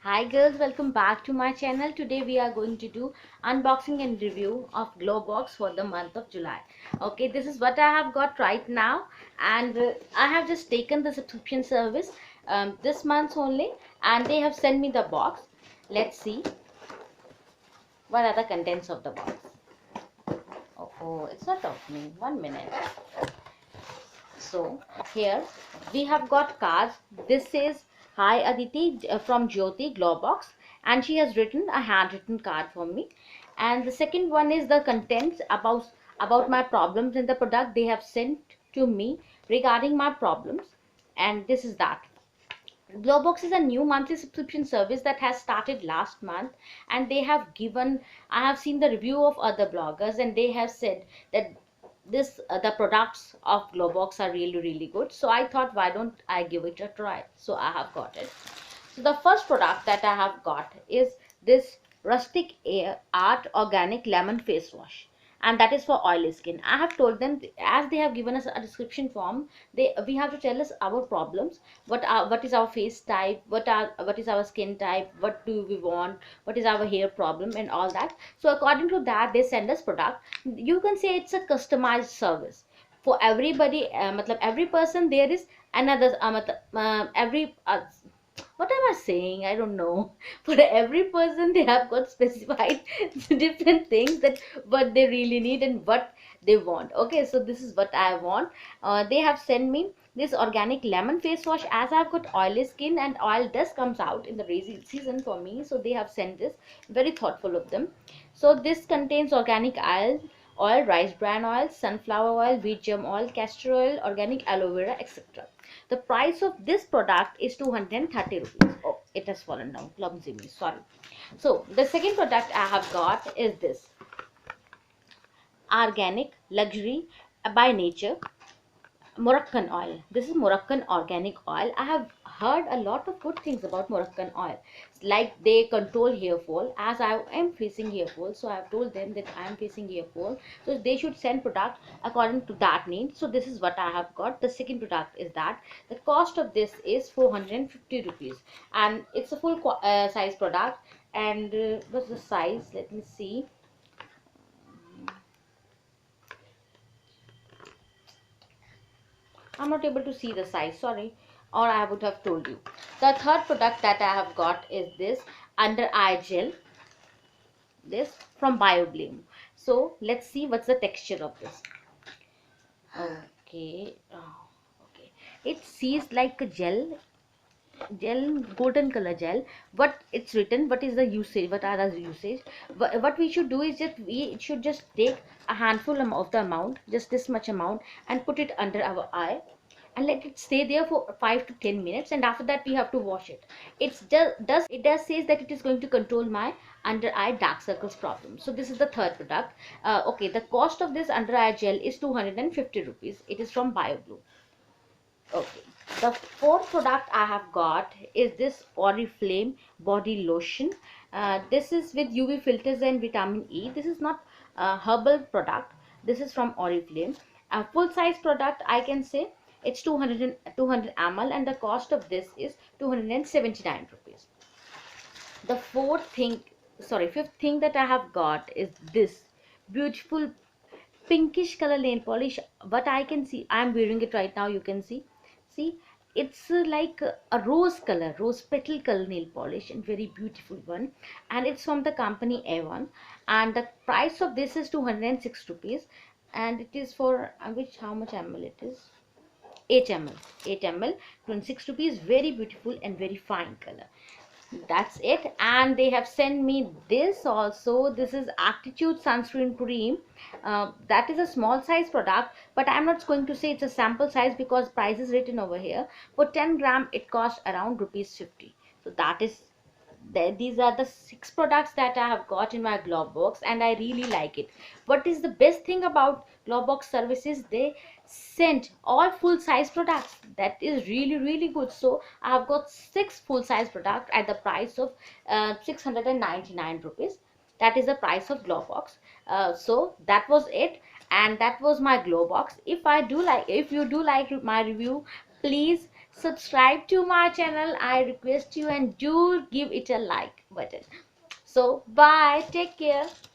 Hi girls, welcome back to my channel. Today we are going to do unboxing and review of Globox for the month of July. Okay, this is what I have got right now, and I have just taken the subscription service this month only, and they have sent me the box. Let's see what are the contents of the box. Oh, it's not opening. 1 minute. So here we have got cards. This says hi Aditi from Jyoti Globox, and she has written a handwritten card for me. And the second one is the contents about my problems in the product they have sent to me regarding my problems. And this is that. Globox is a new monthly subscription service that has started last month, and they have given, I have seen the review of other bloggers, and they have said that the products of Globox are really good. So I thought, why don't I give it a try? So I have got it. So the first product that I have got is this Rustic Air Art Organic Lemon Face Wash, and that is for oily skin. I have told them, as they have given us a description form, we have to tell us our problems, what is our face type, what is our skin type, what do we want, what is our hair problem, and all that. So according to that, they send us product. You can say it's a customized service for everybody. Every person there is another every what am I saying? I don't know. For every person, they have got specified different things, that what they really need and what they want. Okay, so this is what I want. They have sent me this organic lemon face wash, as I've got oily skin and oil dust comes out in the rainy season for me. So they have sent this, very thoughtful of them. So this contains organic oil, rice bran oil, sunflower oil, wheat germ oil, castor oil, organic aloe vera, etc. The price of this product is 230 rupees. Oh, it has fallen down. Clumsy me, sorry. So the second product I have got is this organic luxury by nature Moroccan oil. This is Moroccan organic oil. I have heard a lot of good things about Moroccan oil. Like they control hair fall. As I am facing hair fall, so I have told them that I am facing hair fall. So they should send product according to that need. So this is what I have got. The second product is that the cost of this is 450 rupees, and it's a full size product. And what's the size? Let me see. I'm not able to see the size, sorry, or I would have told you. The third product that I have got is this under eye gel, this from BioGleam. So let's see what's the texture of this. Okay, okay, it sees like a gel, golden color gel. What it's written, what is the usage, what are the usage, what we should do is just we should just take a handful of the amount, just this much amount, and put it under our eye and let it stay there for 5 to 10 minutes, and after that we have to wash it. It does says that it is going to control my under eye dark circles problem. So this is the third product. Okay, the cost of this under eye gel is 250 rupees. It is from BioGlue. Okay, the fourth product I have got is this Oriflame body lotion. This is with UV filters and vitamin E. This is not a herbal product. This is from Oriflame. A full size product, I can say. It's 200 ml, and the cost of this is 279 rupees. The fifth thing that I have got is this beautiful pinkish color nail polish. What I can see, I am wearing it right now, you can see it's like a rose color, rose petal color nail polish, and very beautiful one, and it's from the company Avon, and the price of this is 206 rupees, and it is for how much ml it is, 8 ml, 8 ml, 26 rupees. Very beautiful and very fine color. That's it. And they have sent me this also. This is Attitude sunscreen cream. That is a small size product, but I'm not going to say it's a sample size because price is written over here. For 10 gram it costs around rupees 50. So that is these are the 6 products that I have got in my Globox, and I really like it. What is the best thing about Globox services? They sent all full size products. That is really good. So I have got 6 full size products at the price of 699 rupees. That is the price of Globox. So that was it, and that was my Globox. If you do like my review, please subscribe to my channel, I request you, and do give it a like button. So bye, take care.